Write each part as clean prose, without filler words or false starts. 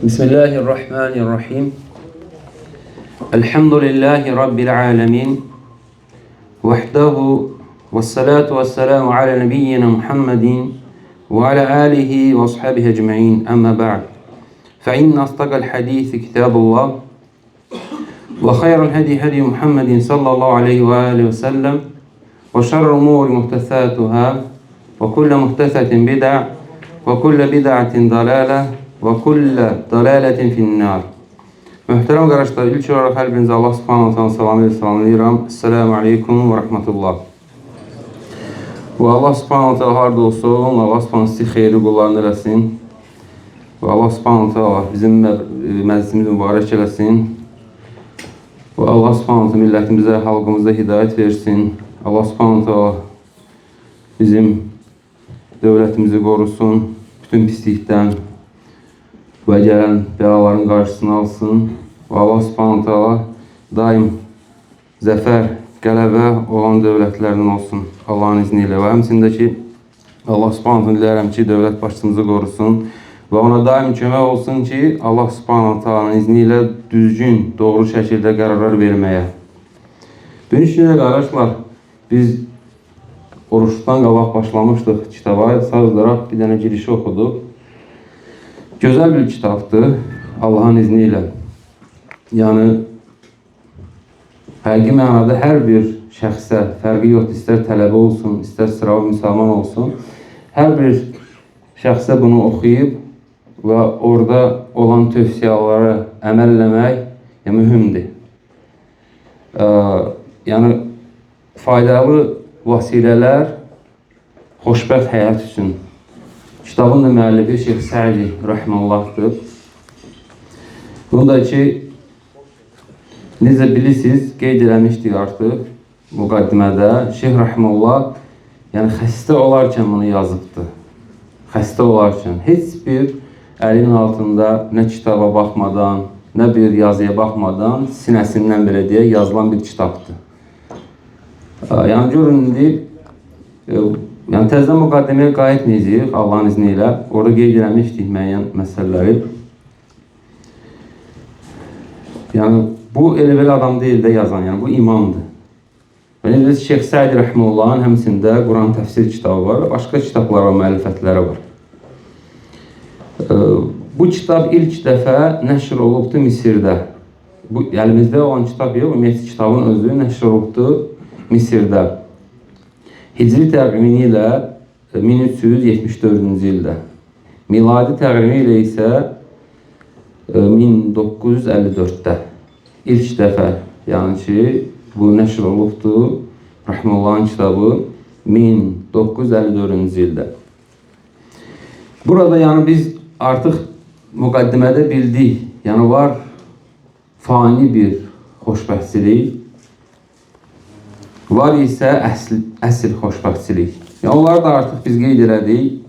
Bismillahirrahmanirrahim. Elhamdülillahi Rabbil alemin. Vahdahu ve salatu ve selamu ala nebiyyina Muhammedin ve ala alihi ve ashabihi ecma'in. Amma ba'd. Fe inne asdaqal hadisi kitabullah ve hayral hadi Muhammedin sallallahu aleyhi ve aleyhi ve sellem ve şerrul umuri muhtesatuhâ ve kulle muhtesetin bid'a ve kulle bid'atin dalâle ve kulle dalâletin finnâr. Möhtərəm qardaşlar, ilk olaraq hər birinizə Allah subhanahu ta'ala salamlayıram. Esselamu aleykum və rahmetullah. Və Allah subhanahu ta'ala harda olsun, Allah subhanahu sizi xeyri qullarını eləsin. Və Allah subhanahu ta'ala bizim məclisimizi mübarək eləsin. Və Allah subhanahu ta'ala millətimizə, xalqımıza hidayət versin. Allah subhanahu ta'ala bizim dövlətimizi qorusun, bütün pislikdən və gələn bəlaların qarşısını alsın. Və Allah subhanahu ta'ala daim zəfər, qələbə olan dövlətlərdən olsun Allahın izni ilə. Və həmçində ki, Allah subhanahu ta'ala diləyirəm ki, dövlət başçımızı qorusun və ona daim kömək olsun ki, Allah subhanahu ta'ala izni ilə düzgün, doğru şəkildə qərarlar verməyə. Dönüş günə qardaşlar, biz oruçdan qabaq başlamışdıq kitaba, sadəcə bir dənə girişi oxuduq. Gözəl bir kitabdır, Allahın izni ilə. Yəni, həqiqi mənada hər bir şəxsə, fərqi yoxdur, istər tələbə olsun, istər sıravi müsəlman olsun, hər bir şəxsə bunu oxuyub və orada olan tövsiyaları əməlləmək mühümdir. Yəni, faydalı vasilələr xoşbəxt həyat üçün. Kitabın da müəllifi Şeyx Sədi Rəhməllahdır. Bunda ki, necə bilirsiniz, qeyd eləmişdik artıq müqaddimədə. Şeyx Rəhməllah yəni xəstə olarkən bunu yazıbdır. Xəstə olarkən heç bir əlinin altında nə kitaba baxmadan, nə bir yazıya baxmadan sinəsindən belə deyə yazılan bir kitabdır. Yəni görün indi yəni təzədən müqaddiməyə qayıtmayacağıq Allahın izni ilə. Orada qeyd eləmişdik müəyyən məsələləri. Yəni bu elə belə adam deyil də yazan, yəni bu imamdır. Və necə Şeyx Sədi Rəhməllahın həmçində Quran təfsir kitabı var, başqa kitablar və müəllifətləri var. Bu kitab ilk dəfə nəşr olubdur Misirdə. Bu əlimizdə olan kitab yox, ümumiyyətlə kitabın özü nəşr olubdur Misirdə. Hicri təqvimi ilə 1374-cü ildə. Miladi təqvimi ilə isə 1954-də. İlk dəfə, yəni ki, bu nəşr olubdur. Rəhməllahın kitabı 1954-cü ildə. Burada yəni biz artıq müqaddimədə bildik. Yəni var fani bir xoşbəxtçilik. Var isə əsl xoşbəxtçilik. Yəni, onları da artıq biz qeyd elədik.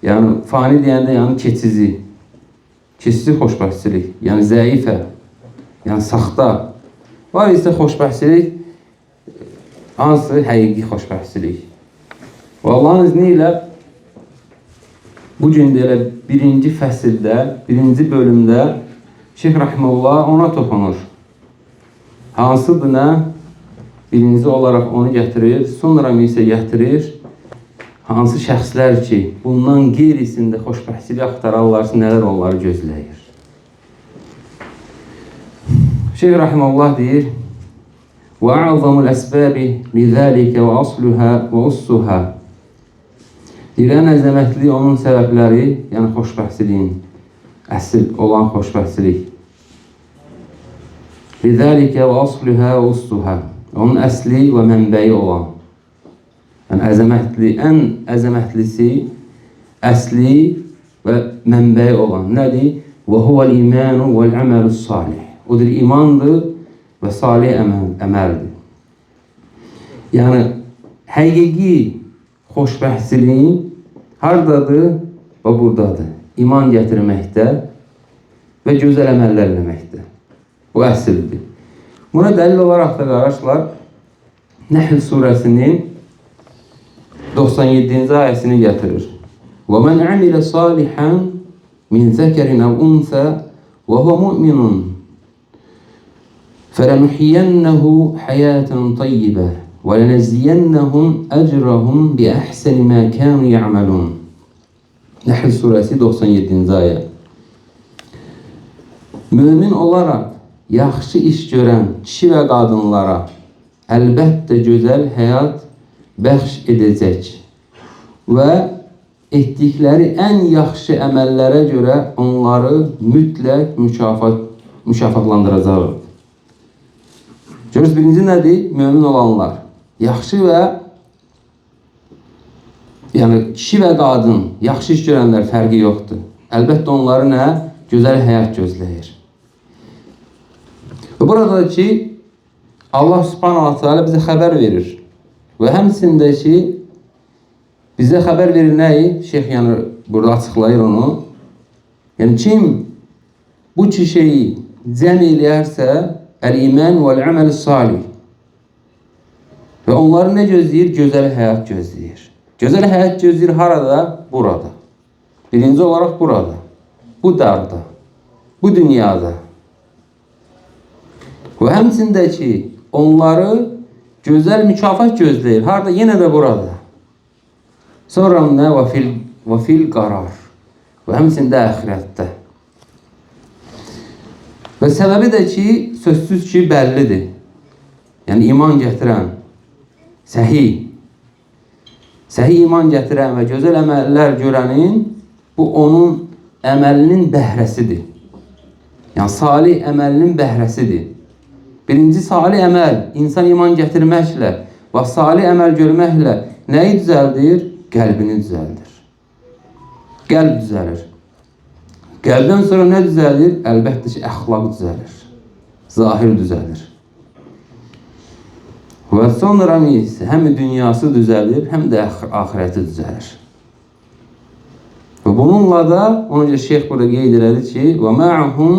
Yəni, fani deyəndə yəni keçici. Keçici xoşbəxtçilik. Yəni, zəifə. Yəni, saxta. Var isə xoşbəxtçilik, hansı həqiqi xoşbəxtçilik. Və Allahın izni ilə bugün də elə birinci fəsildə, birinci bölümdə Şeyx Rəhməllah ona toxunur. Hansıdır nə? Birinci olaraq onu gətirir, sonra isə gətirir hansı şəxslər ki, bundan qeyrisində xoşbəxtçilik axtararlarsa nələr onları gözləyir. Şeyx Rəhməllah deyir: "Və a'zamul əsbəbi lizəlikə və asluhə və ussuhə." Deyir, ən əzəmətli onun səbəbləri, yəni xoşbəxtçiliyin, əsl olan xoşbəxtçilik. Lizəlikə və asluhə və ussuhə. Onun əsli və mənbəyi olan. Yəni əzəmətli, ən əzəmətlisi əsli və mənbəyi olan nədir? Və huvəl imanu vəl əməlus salih. Odur imandır və salih əməldir. Yəni həqiqi xoşbəxtçiliyin hardadır və buradadır. İman gətirməkdə və gözəl əməllər eləməkdə. Bu əsildir. Buna dəlil olaraq da qardaşlar, Nəhl surəsinin 97-ci ayəsini gətirir. وَمَنْ عَمِلَ صَالِحًا min zəkerin əv unsə və huve mu'minun fələnuhiyənəhu həyətən tayyibə və lənəzziyənəhum əcrəhum bi əhsəni mə kənu ya'malun. Nəhl surəsi 97-ci ayə. Mümin olaraq yaxşı iş görən kişi və qadınlara əlbəttə gözəl həyat bəxş edəcək və etdikləri ən yaxşı əməllərə görə onları mütləq mükafatlandıracaq. Görürsünüz, birinci nədir? Mömin olanlar. Yaxşı və kişi və qadın, yaxşı iş görənlər fərqi yoxdur. Əlbəttə onları nə? Gözəl həyat gözləyir. Və burada ki, Allah subhanahu wa ta'ala bizə xəbər verir. Və həmçində ki, bizə xəbər verir nəyi? Şeyx burada açıqlayır onu. Kim bu iki şeyi cəm eləyərsə, əl-iman vəl-əməl salih. Və onları nə gözləyir? Gözəl həyat gözləyir. Gözəl həyat gözləyir harada? Burada. Birinci olaraq burada. Bu darda. Bu dünyada. Və həmçində ki, onları gözəl mükafat gözləyir. Harada? Yenə də burada. Sonra nə? Və fil qarar. Və həmçində əxirətdə. Və səbəbi də ki, sözsüz ki, bəllidir. Yəni, iman gətirən, səhi iman gətirən və gözəl əməllər görənin, bu onun əməlinin bəhrəsidir. Yəni, salih əməlinin bəhrəsidir. Birinci salih əməl, insan iman gətirməklə və salih əməl görməklə nəyi düzəldir? Qəlbini düzəldir. Qəlb düzəlir. Qəlbdən sonra nə düzəlir? Əlbəttə ki, əxlaq düzəlir. Zahir düzəlir. Və sonra isə həm dünyası düzəlir, həm də axirəti düzəlir. Və bununla da, ona görə şeyx burada qeyd elədi ki, və ma'hum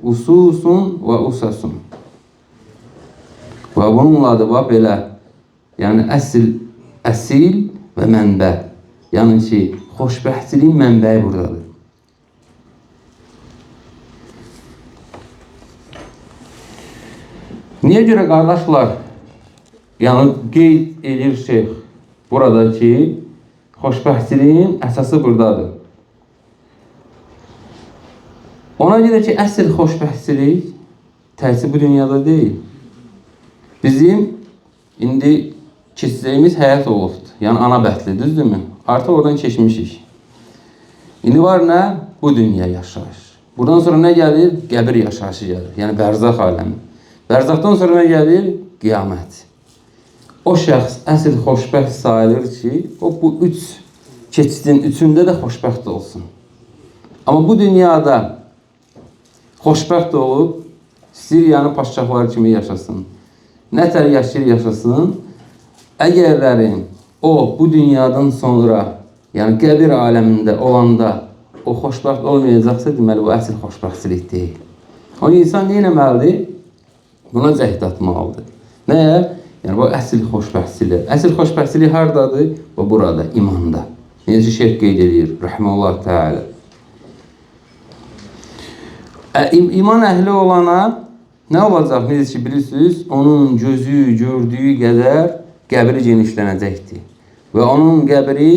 ususun və usasun. Və bununla da belə, yəni əsil və mənbə. Yəni ki, xoşbəxtçiliyin mənbəyi buradadır. Niyə görə qardaşlar, yəni qeyd edir şeyx burada ki, xoşbəxtçiliyin əsası buradadır. Ona görə ki, əsl xoşbəxtçilik təhsil bu dünyada deyil. Bizim indi keçəcəyimiz həyat olubdur. Yəni ana bəhtli, düzdürmü? Artıq oradan keçmişik. İndi var nə? Bu dünya yaşayış. Buradan sonra nə gəlir? Qəbir yaşayışı gəlir. Yəni bərzaq aləmi. Bərzaqdan sonra nə gəlir? Qiyamət. O şəxs əsl xoşbəxt sayılır ki, o bu keçidin üçündə də xoşbəxt olsun. Amma bu dünyada xoşbəxt olub, Siriyanın paşaxları kimi yaşasın. Nətər yaşasın, əgərlərin o bu dünyadan sonra, yəni qəbir aləmində olanda o xoşbəxt olmayacaqsa, deməli bu əsl xoşbəxtçilik deyil. O insan nə etməlidir? Buna cəhd atmalıdır. Nəyə? Yəni bu əsl xoşbəxtçilik. Əsl xoşbəxtçilik hardadır? Və burada, imanda. Necə şeyh qeyd edir, rəhməllah təala. İman əhli olana nə olacaq? Necə ki, bilirsiniz, onun gözü gördüyü qədər qəbri genişlənəcəkdir. Və onun qəbri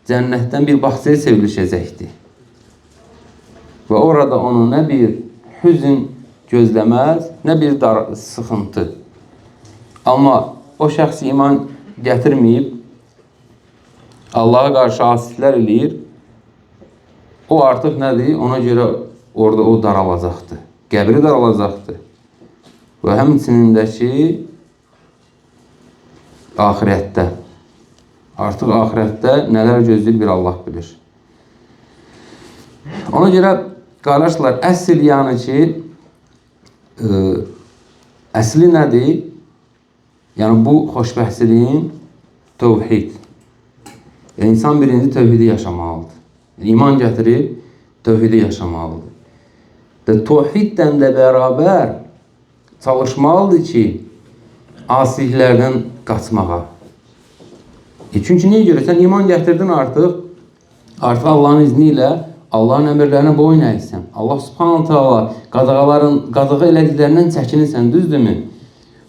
cənnətdən bir bağçaya çevriləcəkdir. Və orada onu nə bir hüzn gözləməz, nə bir sıxıntı. Amma o şəxs iman gətirməyib, Allaha qarşı asitlər eləyir, o artıq nədir? Ona görə orada o daralacaqdır. Qəbri daralacaqdır. Və həmçinin də ki, axirətdə. Artıq axirətdə nələr gözləyir bir Allah bilir. Ona görə, qardaşlar, əsl yəni ki, əsli nədir? Yəni bu xoşbəxtçiliyin tövhid. İnsan birinci tövhidi yaşamalıdır. İman gətirib tövhidi yaşamalıdır. Və tövhiddən də bərabər çalışmalıdır ki, asiliklərdən qaçmağa. Çünki niyə görə? Sən iman gətirdin artıq Allahın izni ilə Allahın əmrlərinə boyun əysən. Allah subhanahu taala qadağa elədiklərindən çəkinirsən, düzdürmü?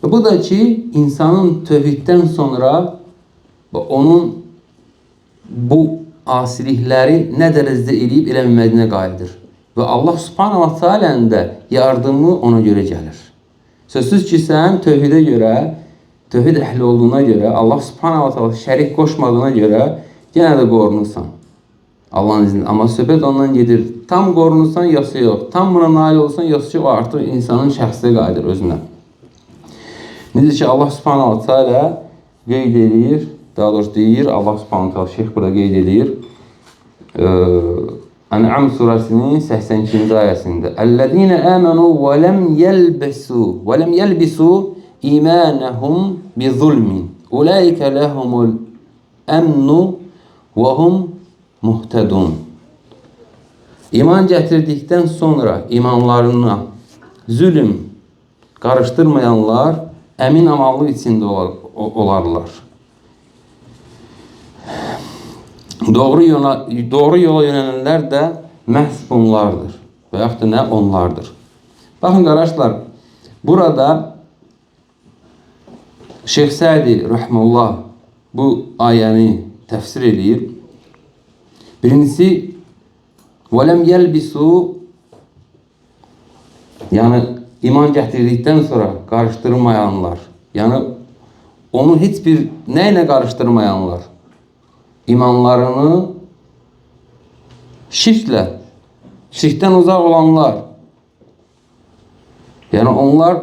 Və bu da ki, insanın tövhiddən sonra onun bu asilikləri nə dərəcədə eləyib eləməmədiyinə qayıdır. Və Allah subhanahu taala'nın da yardımı ona görə gəlir. Sözsüz ki, sən tövhidə görə, tövhid əhli olduğuna görə, Allah subhanahu taala şərik qoşmadığına görə yenə də qorunursan. Allahın izni. Amma söhbət ondan gedir. Tam qorunursan, yoxsa yox. Tam buna nail olsan, yoxsa yox. O artıq insanın şəxsi qayıdır özünə. Necə ki, Allah subhanahu taala qeyd edir, daha doğrusu deyir, Allah subhanahu taala şeyx burada qeyd edir. Ən'am surəsinin 82-ci ayəsində "Ellezîne âmenû ve lem yelbisû îmânehum bizulmin. Ulaike lehumul emnu ve hum muhtedun." İman gətirdikdən sonra imanlarına zülm qarışdırmayanlar əmin amanlıq içində olarlar. Doğru yola yönelənlər də məhz bunlardır və yaxud da nə onlardır. Baxın qardaşlar, burada Şeyx Sədi Rəhməllah bu ayəni təfsir edir. Birincisi, وَلَمْ يَلْبِسُوا, yəni iman gətirdikdən sonra qarışdırmayanlar, yəni onu heç bir nə ilə qarışdırmayanlar, imanlarını şirklə, şirkdən uzaq olanlar, yəni onlar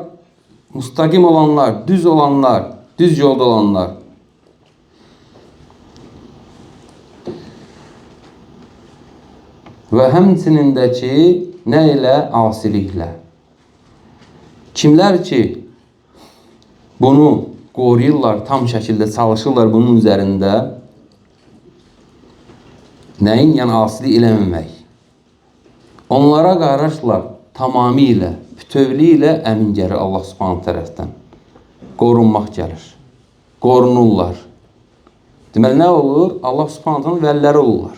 müstəqim olanlar, düz olanlar, düz yolda olanlar. Və həmçinin də ki, nə ilə? Asiliklə. Kimlər ki, bunu qoruyurlar, tam şəkildə çalışırlar bunun üzərində, nəyin? Yəni asilik eləməmək. Onlara qarışlar tamamilə, bütövlüylə əmin gəlir Allah subhanahu tərəfdən. Qorunmaq gəlir. Qorunurlar. Deməli, nə olur? Allah subhanahu vəlləri olurlar.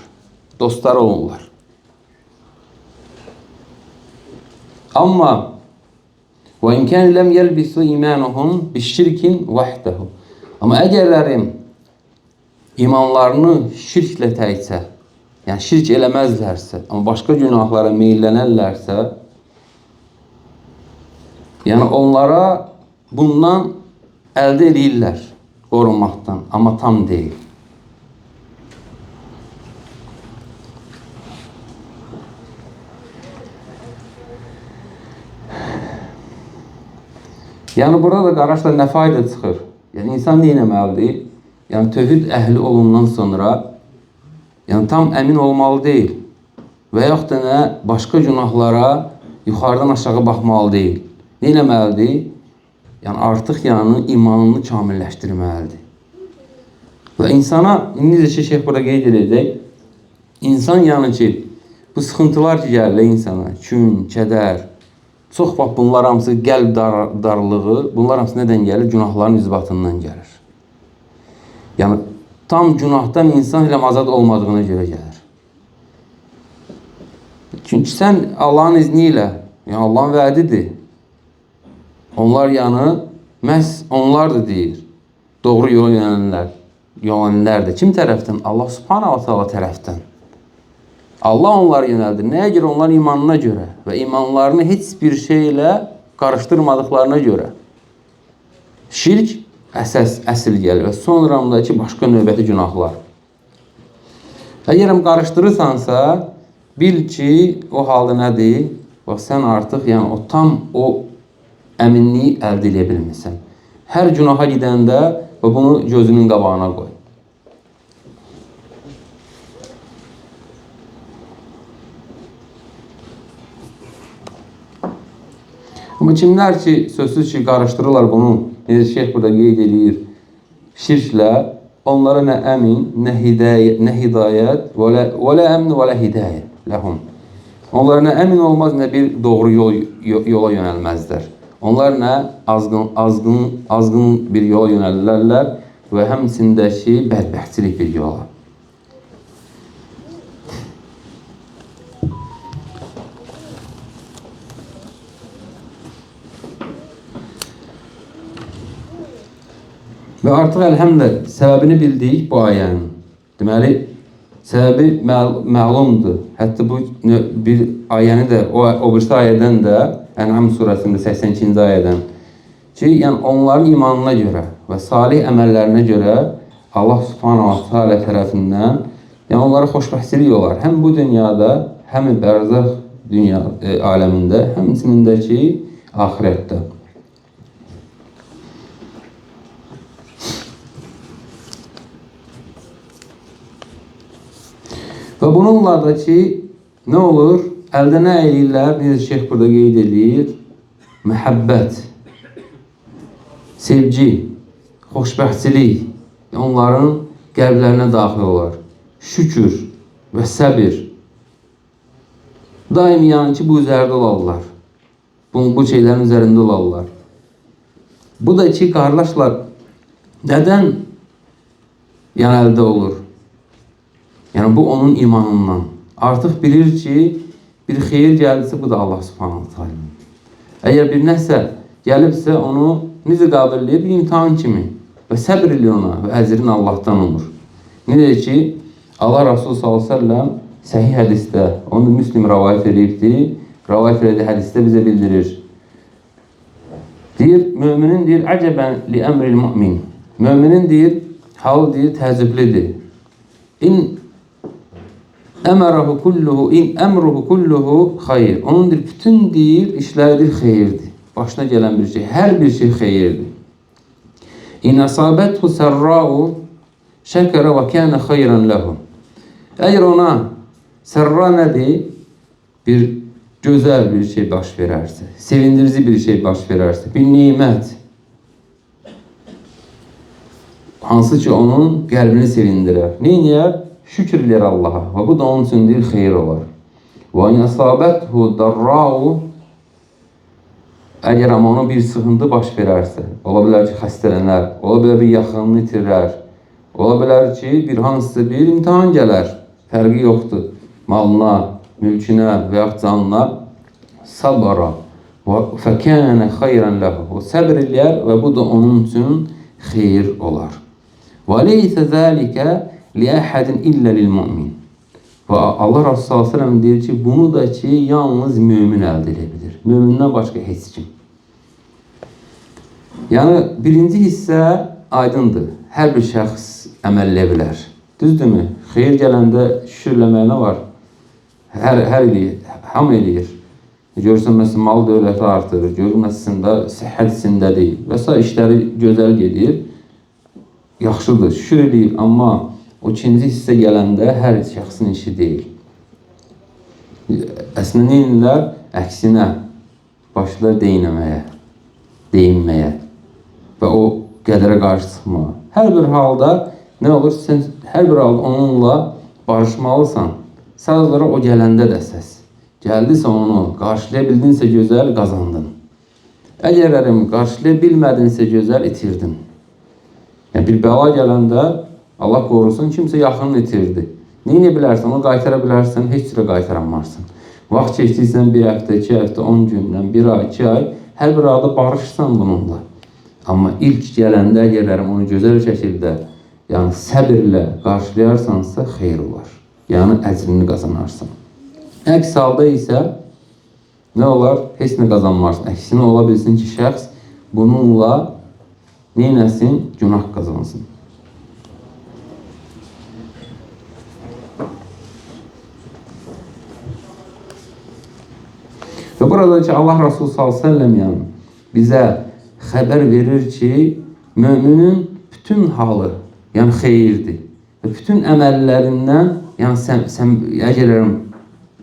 Dostları olurlar. Amma وَاِنْ كَانِ لَمْ يَلْبِسُوا اِيمَانُهُمْ بِشِّرْكٍ وَحْدَهُ. Amma əgərlərim imanlarını şirklə təkcə, yəni şirk eləməzlərsə, amma başqa günahlara meyllənərlərsə, yəni onlara bundan əldə edirlər qorunmaqdan, amma tam deyil. Yəni burada qardaşlar nə fayda çıxır? Yəni insan nə etməlidir? Yəni tövhid əhli olundan sonra yəni tam əmin olmalı deyil. Və yaxud da nə başqa günahlara yuxarıdan aşağı baxmalı deyil. Nə etməlidir? Yəni artıq yəni imanını kamilləşdirməlidir. Və insana indi də şeyx burada qeyd edəcək. İnsan yəni ki bu sıxıntılar ki gəlir insana, kün, kədər, çox vaxt bunlar hamısı qəlb darlığı, bunlar hamısı nədən gəlir? Günahların üzbatından gəlir. Yəni, tam günahdan insan ilə azad olmadığına görə gəlir. Çünki sən Allahın izni ilə, yəni Allahın vədidir. Onlar yəni, məhz onlardır deyir. Doğru yola yönələnlərdir. Kim tərəfdən? Allah subhanahu taala tərəfdən. Allah onları yönəldir. Nəyə görə? Onların imanına görə və imanlarını heç bir şeylə qarışdırmadıqlarına görə. Şirk əsl gəlir və sonramdakı başqa növbəti günahlar. Əgər qarışdırırsansa, bil ki, o halda nədir? Bax, sən artıq yəni, o tam o əminliyi əldə edə bilmirsən. Hər günaha gedəndə və bunu gözünün qabağına qoy. Amma kimlər ki, sözsüz ki, qarışdırırlar bunu, necə şeyx burada qeyd edir, şirklə, onlara nə əmin, nə hidayət, və lə əmin, və lə hidayət ləhum. Onlara nə əmin olmaz, nə bir doğru yola yönəlməzlər. Onlar nə azğın bir yola yönəlirlər və həmçindəki bədbəxtçilik bir yola. Və artıq əlhəmdülillah səbəbini bildik bu ayənin. Deməli, səbəbi məlumdur. Hətta bu bir ayəni də, o birisi ayədən də, Ən'am surəsində 82-ci ayədən ki, yəni onların imanına görə və salih əməllərinə görə Allah subhanahu wa ta'ala tərəfindən yəni onlara xoşbəxtlik olar. Həm bu dünyada, həm bərzəx dünya aləmində, həmçinin də ki, axirətdə. Və bununla da ki, nə olur? Əldə nə eləyirlər? Necə şeyh burada qeyd edir? Məhəbbət, sevgi, xoşbəxtçilik onların qəlblərinə daxil olar. Şükür və səbir. Daim yəni ki, bu üzərdə olarlar. Bu şeylərin üzərində olarlar. Bu da ki, qardaşlar, nədən yəni əldə olur? Yəni bu onun imanından. Artıq bilir ki, bir xeyir gəlirsə, bu da Allah subhanahu ta'ala. Əgər bir nəsə gəlibsə, onu necə qəbul edir? Bir imtahan kimi. Və səbr edir ona və əcrin Allahdan olur. Necə ki, Allah Rasulü s.ə.v səhih hədisdə, onu Müslim rəvayət edibdir. Rəvayət edir hədisdə bizə bildirir. Deyir, müminin deyir, əcəbən li əmril mümin. Müminin deyir, halı deyir, təəccüblidir. Əmruhu kulluhu xeyr. Onun deyir, bütün deyir, işləridir xeyirdir. Başına gələn bir şey, hər bir şey xeyirdir. İn əsabəthu sərra'u şəkərə və kənə xeyran ləhu. Əgər ona sərra nədir? Bir gözəl bir şey baş verərsə, sevindirici bir şey baş verərsə, bir nimət, hansı ki onun qəlbini sevindirər. Neyniyər? Şükür edir Allaha və bu da onun üçün deyil, xeyir olar. Və in əsabəthu darra'u, əgər amma ona bir sıxıntı baş verərsə, ola bilər ki, xəstələnər, ola bilər bir yaxınını itirər, ola bilər ki, bir hansısa bir imtihan gələr, fərqi yoxdur, malına, mülkünə və yaxud canına, sabara və fəkənə xeyran ləhu, o səbr eləyər və bu da onun üçün xeyir olar. Və leysə zəlikə liəhədin illə lil-mümin. Və Allah Rasulü s.ə.v deyir ki, bunu da ki, yalnız mümin əldə edə bilir. Mümindən başqa heç kim. Yəni, birinci hissə aydındır. Hər bir şəxs əməl edə bilər. Düzdürmü? Xeyir gələndə şükürləməyə nə var? Hər eləyir, hamı eləyir. Görürsən, məsələn, mal dövləti artırır, görürsən də səhət içindədir və s. işləri gözəl gedir. Yaxşıdır, şükür eləyir, amma o ikinci hissə gələndə hər şəxsin işi deyil. Əslində neyinlər? Əksinə, başlar deyinməyə və o qədərə qarşı çıxmağa. Hər bir halda nə olur? Sən hər bir halda onunla barışmalısan. Sadəcə o gələndə də səs. Gəldisə onu, qarşılaya bildinsə gözəl, qazandın. Əgər qarşılaya bilmədinsə gözəl, itirdin. Yəni bir bəla gələndə Allah qorusun, kimsə yaxınını itirdi. Neyini bilərsən, onu qaytara bilərsən, heç cürə qaytaranmarsın. Vaxt keçdiysən bir həftə, 2 həftə, 10 gündən, 1 ay, 2 ay, hər bir halda barışsan bununla. Amma ilk gələndə əgərlərim onu gözəl şəkildə, yəni səbirlə qarşılayarsansa xeyr olar. Yəni əcrini qazanarsan. Əks halda isə nə olar? Heç nə qazanmarsın. Əksinə ola bilsin ki, şəxs bununla neynəsin? Günah qazansın. Və burada ki, Allah Rasulü s.ə.v yəni, bizə xəbər verir ki, müminin bütün halı, yəni xeyirdir. Və bütün əməllərindən, yəni əgər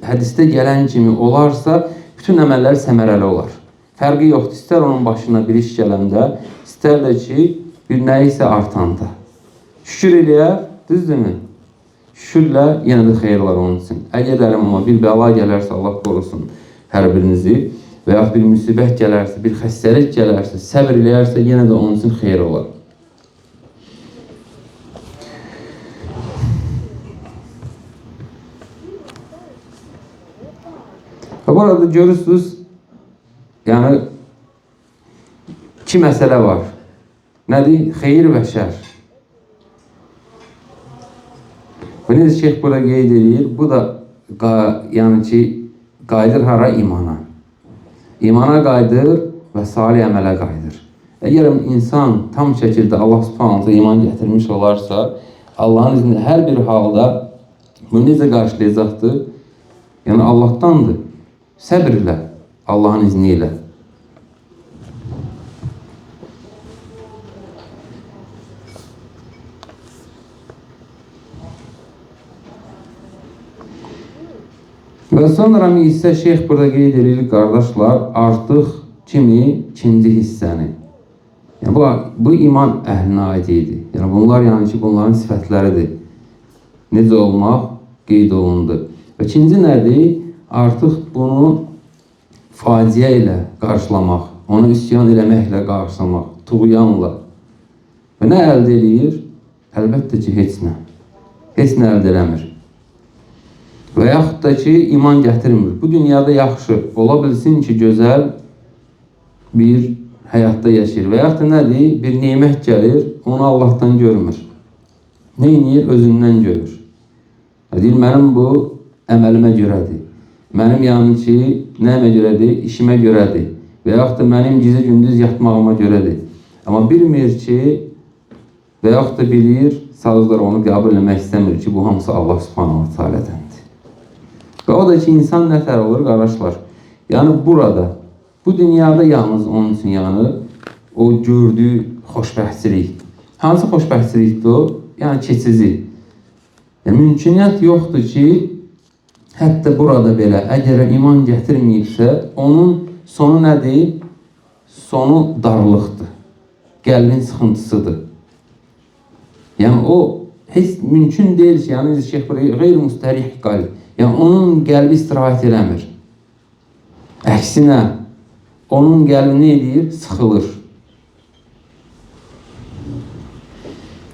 hədisdə gələn kimi olarsa, bütün əməllər səmərəli olar. Fərqi yoxdur, istər onun başına bir iş gələndə, istər də ki, bir nə isə artanda. Şükür eləyər, düzdürmü? Şükürlə yenə də xeyir olar onun üçün. Əgər amma bir bəla gələrsə, Allah qorusun hər birinizi və yaxud bir müsibət gələrsə, bir xəstəlik gələrsə, səbir eləyərsə, yenə də onun üçün xeyir olar. Və burada görürsünüz, yəni iki məsələ var. nədir? Xeyir və şər. Və necə şeyx burada qeyd edir, bu da yəni ki, qayıdır hara? İmana. İmana qayıdır və salih əmələ qayıdır. Əgər insan tam şəkildə Allah subhanahu iman gətirmiş olarsa, Allahın izni hər bir halda bunu necə qarşılayacaqdır? Yəni Allahdandır. Səbirlə, Allahın izni ilə. Və sonra isə şeyx burada qeyd edir, qardaşlar, artıq kimi? İkinci hissəni. Yəni, bu iman əhlinə aid idi. Yəni, bunlar yəni ki, bunların sifətləridir. Necə olmaq qeyd olundu. Və ikinci nədir? Artıq bunu faciə ilə qarşılamaq, onu üsyan eləməklə qarşılamaq, tuğyanla. Və nə əldə edir? Əlbəttə ki, heç nə. Heç nə əldə eləmir. Və yaxud da ki, iman gətirmir. Bu dünyada yaxşı, ola bilsin ki, gözəl bir həyatda yaşayır. Və yaxud da nədir? Bir nemət gəlir, onu Allahdan görmür. Nə edir? Özündən görür. Deyir, mənim bu əməlimə görədir. Mənim yəni ki, nəyimə görədir? İşimə görədir. Və yaxud da mənim gecə gündüz yatmağıma görədir. Amma bilmir ki, və yaxud da bilir, sadəcə onu qəbul etmək istəmir ki, bu hamısı Allah subhanahu teala'dandır. Və o da ki, insan nətər olur, qardaşlar? Yəni burada, bu dünyada yalnız onun üçün yəni o gördüyü xoşbəxtçilik. Hansı xoşbəxtçilikdir o? Yəni keçici. Yəni, mümküniyyət yoxdur ki, hətta burada belə, əgər iman gətirməyibsə, onun sonu nədir? Sonu darlıqdır. Qəlbin sıxıntısıdır. Yəni, o heç mümkün deyil ki, yəni, şeyx qeyri-müstərih qalb. Yəni, onun qəlbi istirahət eləmir. Əksinə, onun qəlbi nə edir? Sıxılır.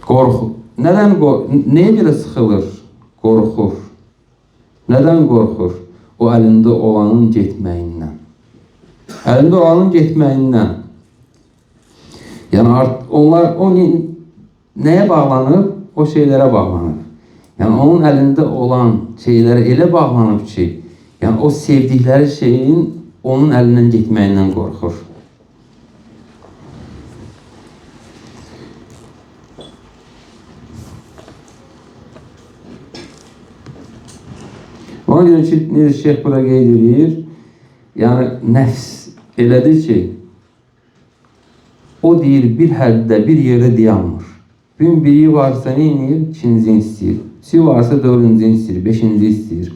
Qorxur. Nədən qorxur? Nəyə görə sıxılır? Qorxur. Nədən qorxur? O əlində olanın getməyindən. Əlində olanın getməyindən. Yəni, onlar o nəyə bağlanıb? O şeylərə bağlanıb. Yəni, onun əlində olan şeylərə elə bağlanıb ki, yəni, o sevdikləri şeyin onun əlindən getməyindən qorxur. Ona görə ki, necə şeyx burada qeyd edir, yəni nəfs elədir ki, o deyir, bir həddə, bir yerdə dayanmır. Biri varsa nə edir? İkincini istəyir. İkisi varsa dördüncünü istəyir, beşinci istəyir.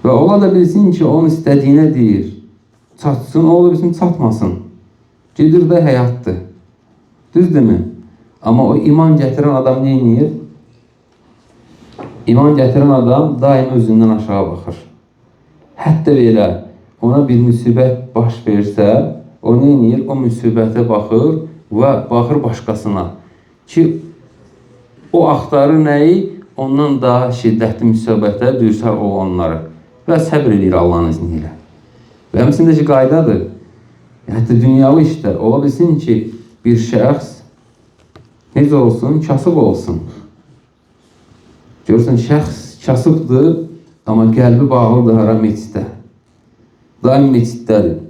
Və ola da bilsin ki, onun istədiyinə deyir, çatsın, ola bilsin, çatmasın. Gedir də həyatdır. Düzdürmü? Amma o iman gətirən adam nə edir? İman gətirən adam daim özündən aşağı baxır. Hətta belə ona bir müsibət baş versə, o nə edir? O müsibətə baxır və baxır başqasına. Ki, o axtarır nəyi? Ondan daha şiddətli müsibətə düçar olanları. Və səbr edir Allahın izni ilə. Və həmçində ki, qaydadır. Hətta dünyalı işdə ola bilsin ki, bir şəxs necə olsun? Kasıb olsun. Görürsən, şəxs kasıbdır, amma qəlbi bağlıdır hara? Meçiddə. Daim meçiddədir.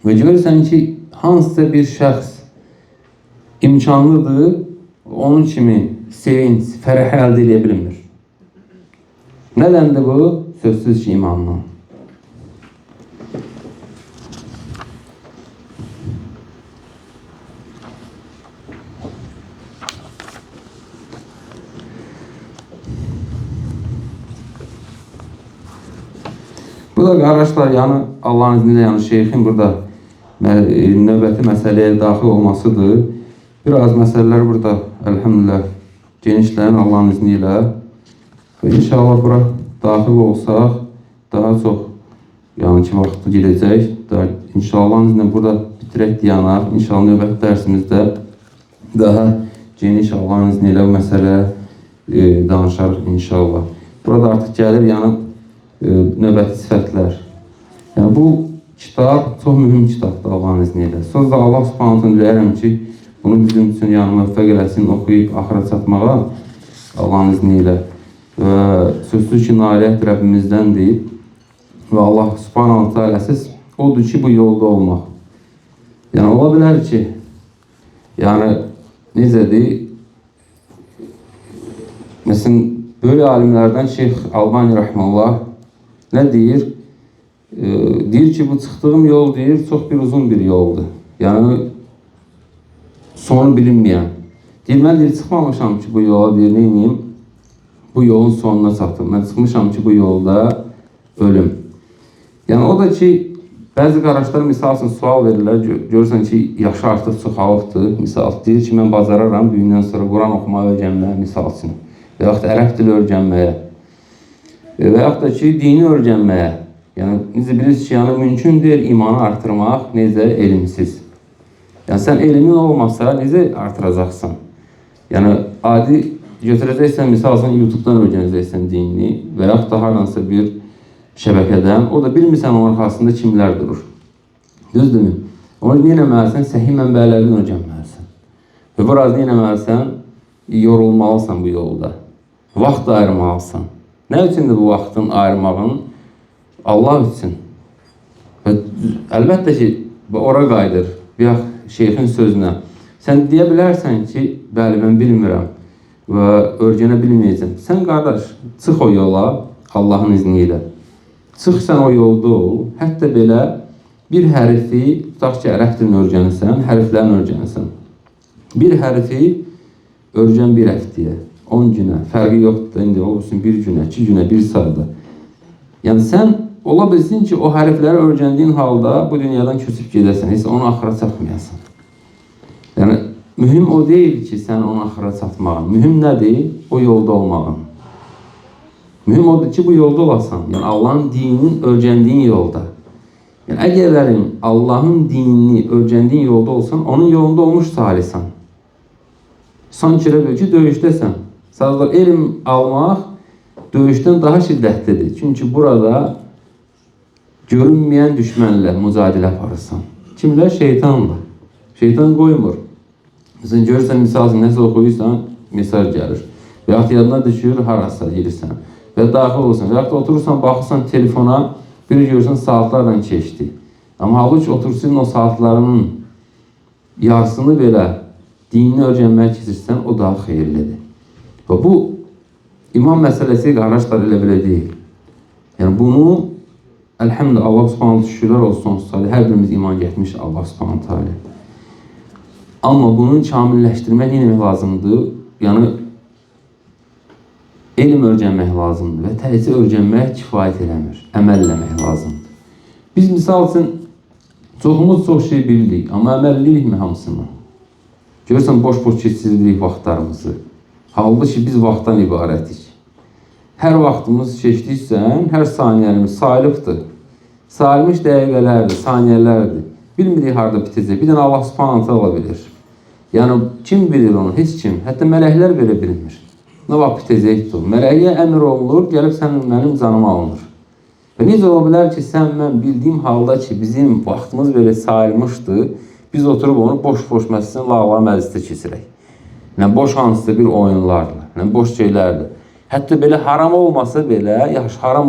Və görürsən ki, hansısa bir şəxs imkanlıdır, onun kimi sevinç, fərəh əldə edə bilmir. Nədəndir bu? Sözsüz ki, imanla. Bu da qardaşlar, yəni Allahın izniyle, yəni şeyxin burada növbəti məsələyə daxil olmasıdır. Biraz məsələlər burada, əlhamdülillah, genişlənir Allahın izniyle. Və inşallah bura daxil olsaq, daha çox yəni ki, vaxtı gedəcək. İnşallah Allahın izniyle burada bitirək dayanar. İnşallah növbəti dərsimizdə daha geniş Allahın izniyle bu məsələ danışarıq inşallah. Burada artıq gəlir, yəni növbəti sifətlər. Yəni bu kitab çox mühüm kitabdır Allahın izni ilə. Söz də Allah subhanətən diləyirəm ki, bunu bizim üçün yəni müvəffəq eləsin, oxuyub axıra çatmağa Allahın izni ilə. Və sözsüz ki, nailiyyət Rəbbimizdəndir. Və Allah subhanətə aləsiz odur ki, bu yolda olmaq. Yəni, ola bilər ki, yəni, necədir? Məsələn, böyle alimlərdən Şeyx Albani Rəhməllah nə deyir? Deyir ki, bu çıxdığım yol deyir, çox bir uzun bir yoldur. Yəni, sonu bilinməyən. Deyir, mən deyir, çıxmamışam ki, bu yola deyir, neyniyim? Bu yolun sonuna çatdım. Mən çıxmışam ki, bu yolda ölüm. Yəni, o da ki, bəzi qardaşlar misal üçün sual verirlər, görürsən ki, yaşı artıq çoxalıbdır. Misal, deyir ki, mən bacararam, düyündən sonra Quran oxumağa öyrənməyə, misal üçün. Və yaxud da ərəb dili öyrənməyə. Və yaxud da ki, dini öyrənməyə. Yəni, necə bilirsiniz ki, yəni, mümkün deyil imanı artırmaq, necə elmsiz. Yəni, sən elmin olmasa, necə artıracaqsan? Yəni, adi götürəcəksən, misalsan, YouTube-dan öyrənəcəksən dinini və yaxud da haransa bir şəbəkədən, o da bilmirsən onun arxasında kimlər durur. Düzdürmü? Onu nə eləməlisən? Səhih mənbələrdən öyrənməlisən. Və biraz nə eləməlisən? Yorulmalısan bu yolda. Vaxt ayırmalısan. Nə üçündür bu vaxtın ayırmağın? Allah üçün. Və əlbəttə ki, ora qayıdır. Bir şeyxin sözünə. Sən deyə bilərsən ki, bəli, mən bilmirəm və öyrənə bilməyəcəm. Sən qardaş, çıx o yola Allahın izni ilə. Çıx sən o yolda ol. Hətta belə bir hərifi, tutaq ki, ərəb dilini öyrənirsən, hərflərini öyrənirsən. Bir hərifi öyrən bir həftəyə, 10 günə, fərqi yoxdur. İndi olsun bir günə, 2 günə, 1 saata. Yəni sən ola bilsin ki, o hərfləri öyrəndiyin halda bu dünyadan köçüb gedəsən, heç onu axıra çatmayasan. Yəni, mühüm o deyil ki, sən onu axıra çatmağın. Mühüm nədir? O yolda olmağın. Mühüm odur ki, bu yolda olasan. Yəni, Allahın dininin öyrəndiyin yolda. Yəni, əgərlərin Allahın dinini öyrəndiyin yolda olsan, onun yolunda olmuş salisan. Sanki elə bil ki, döyüşdəsən. Sadəcə elm almaq döyüşdən daha şiddətlidir. Çünki burada görünməyən düşmənlə mücadilə aparırsan. Kimlər? Şeytanla. Şeytan qoymur. Məsələn, görürsən, misalsın, nəsə oxuyursan, mesaj gəlir. Və yaxud yadına düşür, harasa girirsən. Və daxil olursan. Və yaxud da oturursan, baxırsan telefona, bir görürsən, saatlarla keçdi. Amma halbuki oturursan, o saatlarının yarısını belə dinini öyrənməyə keçirsən, o daha xeyirlidir. Və bu, iman məsələsi qardaşlar elə belə deyil. Yəni, bunu əlhəmdə Allah subhanətə şükürlər olsun, hər birimiz iman getmiş Allah subhanətə alə. Amma bunu kamilləşdirmək nə lazımdır? Yəni, elm öyrənmək lazımdır və təhsil öyrənmək kifayət eləmir. Əməl eləmək lazımdır. Biz misal üçün çoxumuz çox şey bildik, amma əməl eləyirik hamısını? Görürsən, boş-boş keçiririk vaxtlarımızı. Halbuki biz vaxtdan ibarətik. Hər vaxtımız keçdiksən, hər saniyələrimiz sayılıbdır. Sayılmış dəqiqələrdir, saniyələrdir. Bilmirik harada bitəcək. Bir dənə Allah subhanətə ola bilir. Yəni, kim bilir onu? Heç kim. Hətta mələklər belə bilmir. Nə vaxt bitəcəkdir? Mələyə əmr olunur, gəlib sənin mənim canıma alınır. Və necə ola bilər ki, sən mən bildiyim halda ki, bizim vaxtımız belə sayılmışdır, biz oturub onu boş-boş məsələn, lağlar məclisdə keçirək. Yəni, boş hansısa bir oyunlardır, yəni, boş şeylərdir. Hətta belə haram olmasa belə, yaxşı, haram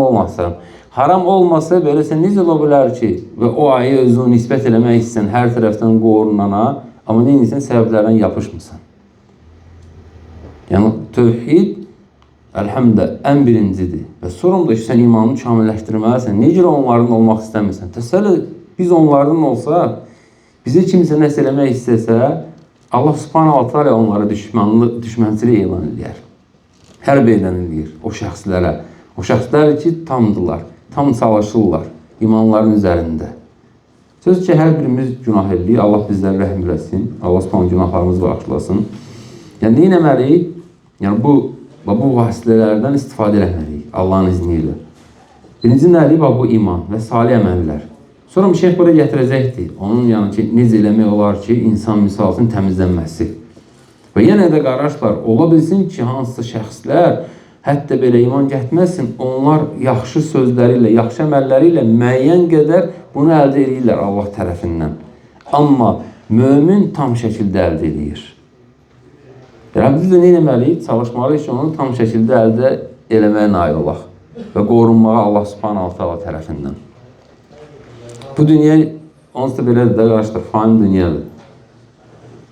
olmasa belə, sən necə ola bilər ki, və o ayı özünü nisbət eləmək istəyən hər tərəfdən qorunana, amma neyinsən, səbəblərdən yapışmısan. Yəni, tövhid, əlhəmdə, ən birincidir. Və sonra da ki, sən imanını kamilləşdirməlisən, necə onlardan olmaq istəmirsən. Təsəli, biz onlardan olsaq, bizi kimsə nəsə eləmək istəsə, Allah subhanahu ta'ala onlara düşmənçilik elan edir. Hərb edən edir o şəxslərə. O şəxslər ki, tamdılar, tam çalışırlar imanların üzərində. Söz ki, hər birimiz günah edirik. Allah bizləri rəhm eləsin. Allah subhanahu günahlarımızı bağışlasın. Yəni, nə etməliyik? Yəni, bu vasitələrdən istifadə etməliyik Allahın izni ilə. Birinci nədir? Bu iman və salih əməllər. Sonra bir şeyh buraya gətirəcəkdir. Onun yəni ki, necə eləmək olar ki, insan misalsın təmizlənməsi. Və yenə də qardaşlar, ola bilsin ki, hansısa şəxslər hətta belə iman gətirməsin, onlar yaxşı sözləri ilə, yaxşı əməlləri ilə müəyyən qədər bunu əldə edirlər Allah tərəfindən. Amma mömin tam şəkildə əldə edir. Yəni biz də nə etməliyik? Çalışmalıyıq ki, onu tam şəkildə əldə eləməyə nail olaq və qorunmağa Allah Subhanahu taala tərəfindən. Bu dünya onsuz da belədir də qardaşlar, fani dünyadır.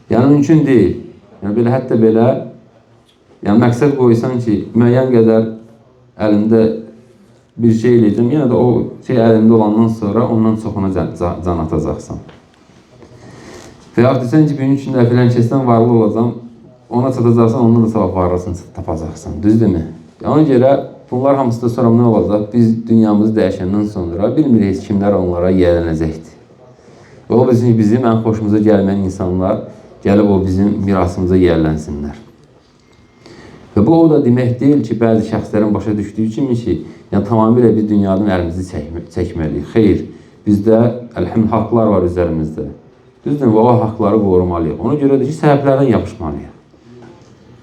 Yəni mümkün deyil. Yəni belə hətta belə yəni məqsəd qoysan ki, müəyyən qədər əlində bir şey eləyəcəm, yenə də o şey əlində olandan sonra ondan çoxuna can atacaqsan. Və ya desən ki, günün içində filan kəsdən varlı olacam, ona çatacaqsan, ondan da savab varlısını tapacaqsan. Düzdürmü? Ona görə bunlar hamısı da sonra nə olacaq? Biz dünyamızı dəyişəndən sonra bilmirik kimlər onlara yiyələnəcəkdir. Və o bizim ən xoşumuza gəlməyən insanlar gəlib o bizim mirasımıza yiyələnsinlər. Və bu o da demək deyil ki, bəzi şəxslərin başa düşdüyü kimi ki, yəni tamamilə biz dünyadan əlimizi çəkməliyik. Xeyr, bizdə əlhəmd haqlar var üzərimizdə. Düzdür, və o haqları qorumalıyıq. Ona görə də ki, səhvlərdən yapışmalıyıq.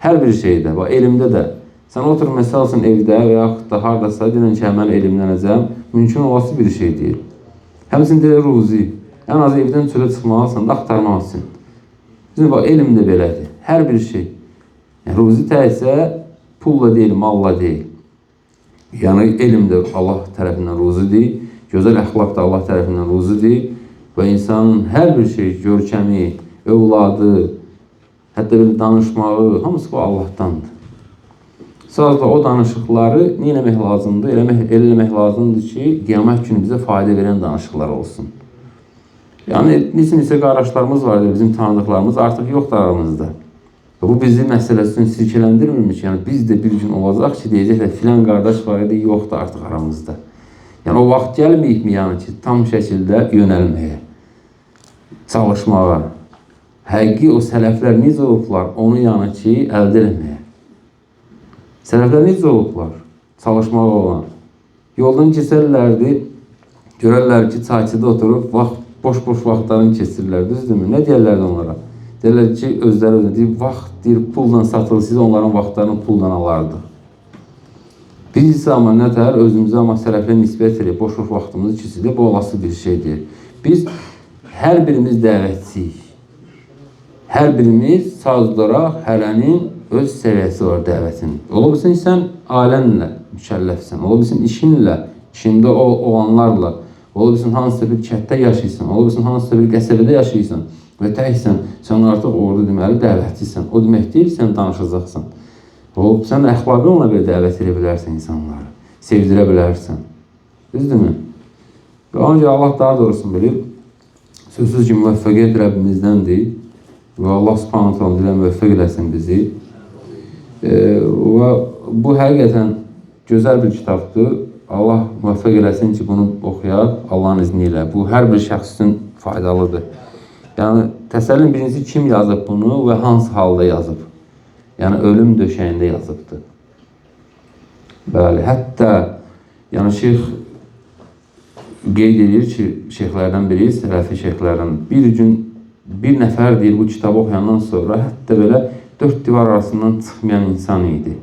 Hər bir şeydə, elmdə də. Sən otur, məsəl üçün evdə və yaxud da haradasa deyən ki, mən elmlənəcəm, mümkün olası bir şey deyil. Həmçinin də ruzi. Ən az evdən çölə çıxmalısın, da axtarmalısın. Bizim elm də belədir. Hər bir şey. Yəni, ruzi təhsə pulla deyil, malla deyil. Yəni, elm də Allah tərəfindən ruzidir, gözəl əxlaq da Allah tərəfindən ruzidir və insanın hər bir şey, görkəmi, övladı, hətta belə danışmağı, hamısı bu Allahdandır. Sadəcə o danışıqları nə eləmək lazımdır? Eləmək lazımdır ki, qiyamət günü bizə fayda verən danışıqlar olsun. Yəni, neçə qardaşlarımız var, bizim tanıdıqlarımız artıq yoxdur aramızda. Bu bizi məsələsini silkeləndirmirmiş. Yəni, biz də bir gün olacaq ki, deyəcəklər, filan qardaş var idi, yoxdur artıq aramızda. Yəni, o vaxt gəlməyik mi, yəni ki, tam şəkildə yönəlməyə, çalışmağa, həqiqi o sələflər necə olublar, onu yəni ki, əldə eləməyə. Sələflər necə olublar? Çalışmağa olan. Yoldan keçərlərdi, görərlər ki, çayçıda oturub, boş-boş vaxtlarını keçirirlər, düzdürmü? Nə deyərlərdi onlara? Deyərlər ki, özləri deyir, vaxt deyir, pulla satılsız, onların vaxtlarını pulla alardıq. Biz isə amma nətər özümüzə amma sələflə nisbət edib, boş-boş vaxtımızı keçirdik, bu olası bir şeydir. Biz hər birimiz dəvətçiyik. Hər birimiz sazlaraq hərənin öz səviyyəsi var dəvətin. Ola bilsin sən ailənlə mükəlləfsən, ola bilsin işinlə, işində olanlarla, ola bilsin hansısa bir kətdə yaşayırsan, ola bilsin hansısa bir qəsəbədə yaşayırsan və təksən, sən artıq orada deməli dəvətçisən. O demək deyil, sən danışacaqsan. Sən əxlaqı ona belə dəvət edə bilərsən insanları, sevdirə bilərsən. Düzdürmü? Və ancaq Allah daha doğrusunu bilir, sözsüz ki, müvəffəqiyyət Rəbbimizdəndir və Allah Subhanahu taala dilə müvəffəq eləsin bizi. Və bu həqiqətən gözəl bir kitabdır. Allah müvəffəq eləsin ki, bunu oxuyaq Allahın izni ilə. Bu hər bir şəxs üçün faydalıdır. Yəni, təsəllin birincisi kim yazıb bunu və hansı halda yazıb? Yəni, ölüm döşəyində yazıbdır. Bəli, hətta yəni şeyx qeyd edir ki, şeyxlərdən biri, sələfi şeyxlərdən bir gün bir nəfər deyir bu kitabı oxuyandan sonra hətta belə 4 divar arasından çıxmayan insan idi.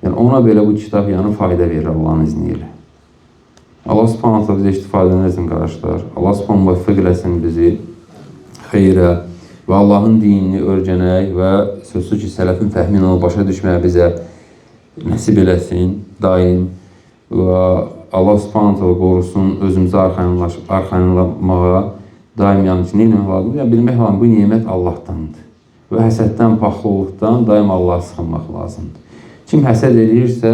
Yəni ona belə bu kitab yəni fayda verir Allahın izni ilə. Allah Subhanahu taala bizə istifadə etsin qardaşlar. Allah Subhanahu müvəffəq eləsin bizi xeyrə və Allahın dinini öyrənək və sözsüz ki, sələfin fəhmi ilə başa düşməyə bizə nəsib eləsin daim və Allah Subhanahu taala qorusun özümüzü arxayınlamağa daim yəni ki, nə etmək lazımdır? Yəni bilmək lazımdır, bu nemət Allahdandır. Və həsəddən, paxıllıqdan daim Allah'a sığınmaq lazımdır. Kim həsəd edirsə,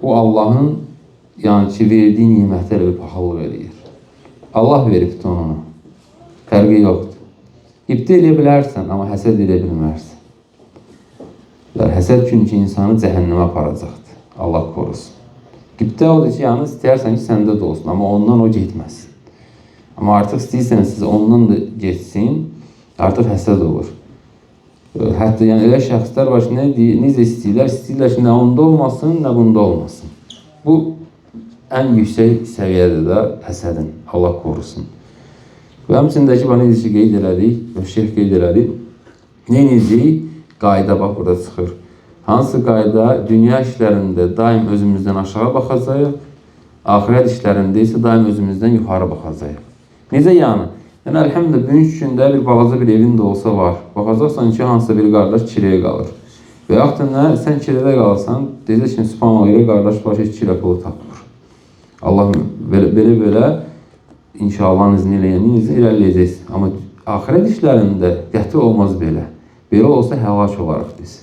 o Allahın yəni ki, verdiyi nimətə elə bir paxıllıq edir. Allah veribdir ona. Fərqi yoxdur. İbtə edə bilərsən, amma həsəd edə bilmərsən. Həsəd çünki insanı cəhənnəmə aparacaqdır. Allah korusun. İbtə odur ki, yəni istəyərsən ki, səndə də olsun, amma ondan o getməsin. Amma artıq istəyirsəniz, ondan da geçsin, artıq həsəd olur. Hətta yəni elə şəxslər var ki, necə istəyirlər? İstəyirlər ki, nə onda olmasın, nə bunda olmasın. Bu, ən yüksək səviyyədə də həsədin, Allah korusun. Və həmçindəki necə qeyd elədik, şeyx qeyd elədik, necə qayda bax, burada çıxır. Hansı qayda dünya işlərində daim özümüzdən aşağı baxacağıq, axirət işlərində isə daim özümüzdən yuxarı baxacağıq. Necə yəni? Yəni, əlhəmdə, bugünkü gündə bir balaca bir evin də olsa var. Baxacaqsan ki, hansısa bir qardaş kiriyə qalır. Və yaxud da sən kiridə qalsan, deyəcək ki, subhanallah, qardaş var ki, 2 pulu tapmır. Allah belə inşallah izni irəliləyəcəksin. Amma axirət işlərində qəti olmaz belə. Belə olsa həlak olaraq biz.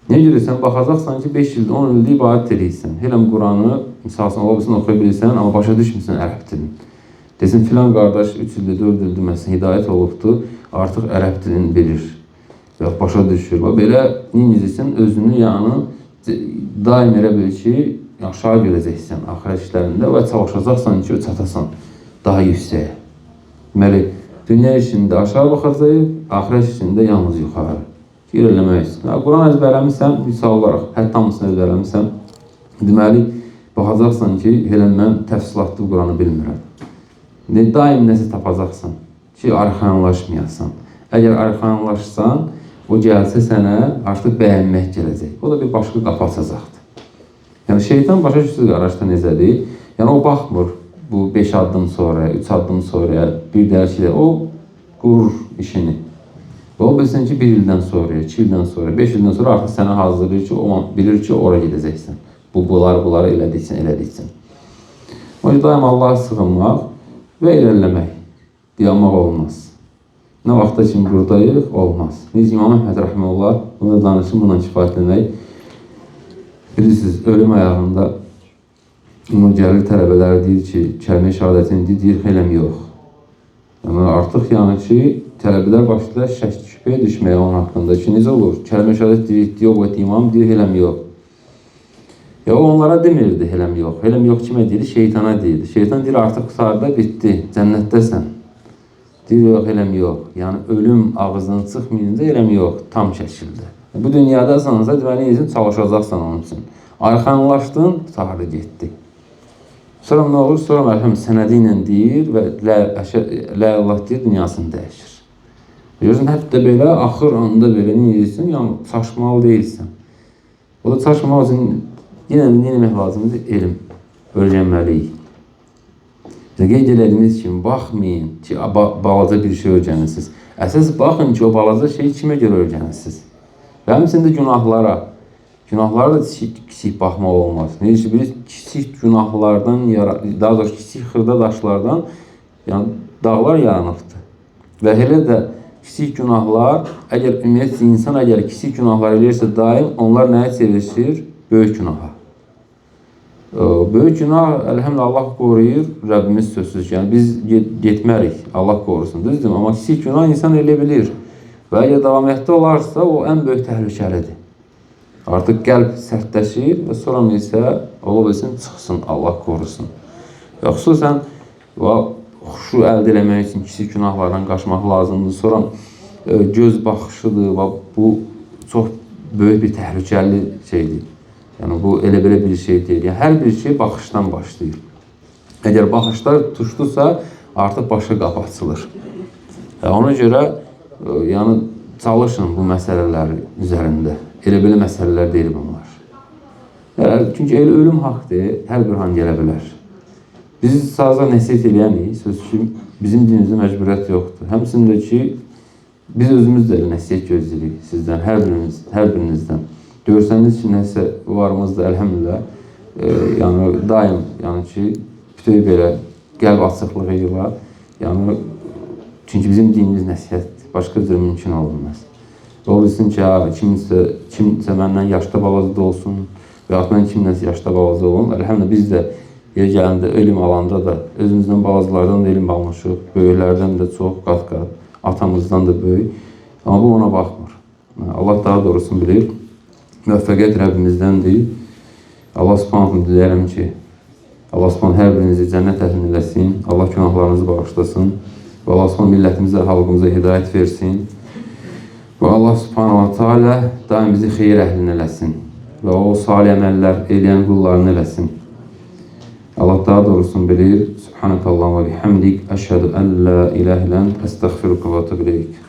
Nə görürsən, baxacaqsan ki, 5 ildə, 10 ildə ibadət edirsən. Hələm Quranı, misalsın, olabısını oxuya bilirsən, amma başa düşmürsən ərəb dilini. Desin, filan qardaş 3 ildə, 4 ildə məsələn, hidayət olubdur, artıq ərəb dilini bilir və başa düşür. Belə necəsən, özünü daim elə bil ki, aşağı görəcəksən axirət işlərində və çalışacaqsan ki, çatasan daha yüksəyə. Deməli, dünya işində aşağı baxacaq, axirət işində yalnız yuxarı. İrəliləmək üçün. Quran əzbərləmişsən, misal olaraq, hətta hamısını əzbərləmişsən, deməli, baxacaqsan ki, elə mən təfsilatlı Quranı bilmirəm. Daim nəsə tapacaqsan ki, arxayınlaşmayasan. Əgər arxayınlaşsan, o gəlsə sənə artıq bəyənmək gələcək. O da bir başqa qapı açacaqdır. Yəni, şeytan başa düşsüz qarşıda necədir? Yəni, o baxmır bu 5 addım sonra, 3 addım sonra, bir dərkilə, o qurur işini. O bilsin ki, 1 ildən sonra, 2 ildən sonra, 5 ildən sonra artıq sənə hazırlayır ki, o bilir ki, oraya gedəcəksən. Bunları elədiksən. O yüzden daim Allah'a sığınmaq və irəliləmək, dayanmaq olmaz. Nə vaxta kimi buradayıq, olmaz. Necə İmam Əhməd Rəhməlullah, bunu danışım, bundan kifayətlənək. Bilirsiniz, ölüm ayağında İmam Cəlil tələbələri deyir ki, kəlmə-i şəhadətini deyir, xeyləm yox. Yəni, artıq yəni ki, tələbələr başlayırlar şək-şübhəyə düşməyə onun haqqında ki, necə olur? Kəlmə-i şəhadət deyir, o imam deyir, heləm yox. O onlara demirdi, heləm yox. Heləm yox kimə deyir? Şeytana deyir. Şeytan deyir, artıq qusarda bitdi, cənnətdəsən. Deyir, yox, heləm yox. Yəni, ölüm ağızdan çıxmayınca heləm yox, tam şəkildə. Bu dünyadasansa, deməli, çalışacaqsan onun üçün. Arxanlaşdın, sarı getdi. Sonra nə olur? Sonra mərhəm sənədi ilə deyir və lə Allah deyir, dünyasını dəyişir. Görürsən, hətta belə, axır anda belə nə edirsən, yəni çaşmalı deyilsən. O da çaşmalı üçün yenə nə etmək lazımdır? Elm, öyrənməliyik. Qeyd elədiyiniz kimi, baxmayın ki, balaca bir şey öyrənirsiniz. Əsas baxın ki, o balaca şeyi kimə görə öyrənirsiniz? Və həmçində günahlara. Günahlara da kiçik baxmaq olmaz. Necə bir kiçik günahlardan, daha doğrusu kiçik xırda daşlardan dağlar yaranıbdır. Və elə də kiçik günahlar, əgər ümumiyyətlə insan kiçik günahlar eləyirsə daim, onlar nəyə çevrilişir? Böyük günaha. Böyük günah, əlhəmdülillah, Allah qoruyur, Rəbbimiz sözsüz. Yəni biz getmərik, Allah qorusun, düzdür? Amma kiçik günah insan elə bilir. Və əgər davamiyyətdə olarsa, o ən böyük təhlükəlidir. Artıq qəlb sərtləşir və sonra isə ola bilsin çıxsın, Allah qorusun. Və xüsusən xuşu əldə eləmək üçün kiçik günahlardan qaçmaq lazımdır. Sonra göz baxışıdır və bu çox böyük bir təhlükəli şeydir. Yəni bu elə-belə bir şey deyil. Yəni hər bir şey baxışdan başlayır. Əgər baxışlar tuşdusa, artıq başqa qapı açılır. Ona görə yəni çalışın bu məsələlər üzərində. Elə-belə məsələlər deyil bunlar. Çünki ölüm haqdır, hər bir an gələ bilər. Biz sadəcə nəsiyyət eləyənik, söz ki, bizim dinimizdə məcburiyyət yoxdur. Həmçində ki, biz özümüz də nəsiyyət gözləyirik sizdən, hər birinizdən. Görsəniz ki, nəsə varımızda, əlhəmdülillah, yəni daim, yəni ki, bütöv belə qəlb açıqlığı ilə, yəni, çünki bizim dinimiz nəsiyyətdir, başqa cür mümkün olmaz. O bilsin ki, kimsə məndən yaşda balaca da olsun və yaxud mən kimdənsə yaşda balaca olun. Əlhəmdülillah, biz də yer gələndə, elm alanda da özümüzdən balacalardan da elm almışıq, böyüklərdən də çox qat-qat, atamızdan da böyük. Amma bu ona baxmır. Allah daha doğrusunu bilir. Müvəffəqiyyət Rəbbimizdəndir. Allah subhanahu diləyirəm ki, Allah subhanahu hər birinizi cənnət əhlin eləsin, Allah günahlarınızı bağışlasın və Allah subhanahu millətimizə, xalqımıza hidayət versin. Və Allah subhanahu teala daim bizi xeyir əhlin eləsin və o salih əməllər eləyən qullarını eləsin. Allah daha doğrusunu bilir. Subhanakallahumma və bihamdik, əşhədu ən la ilahe illə əntə, əstəğfiruka və etûbü ileyk.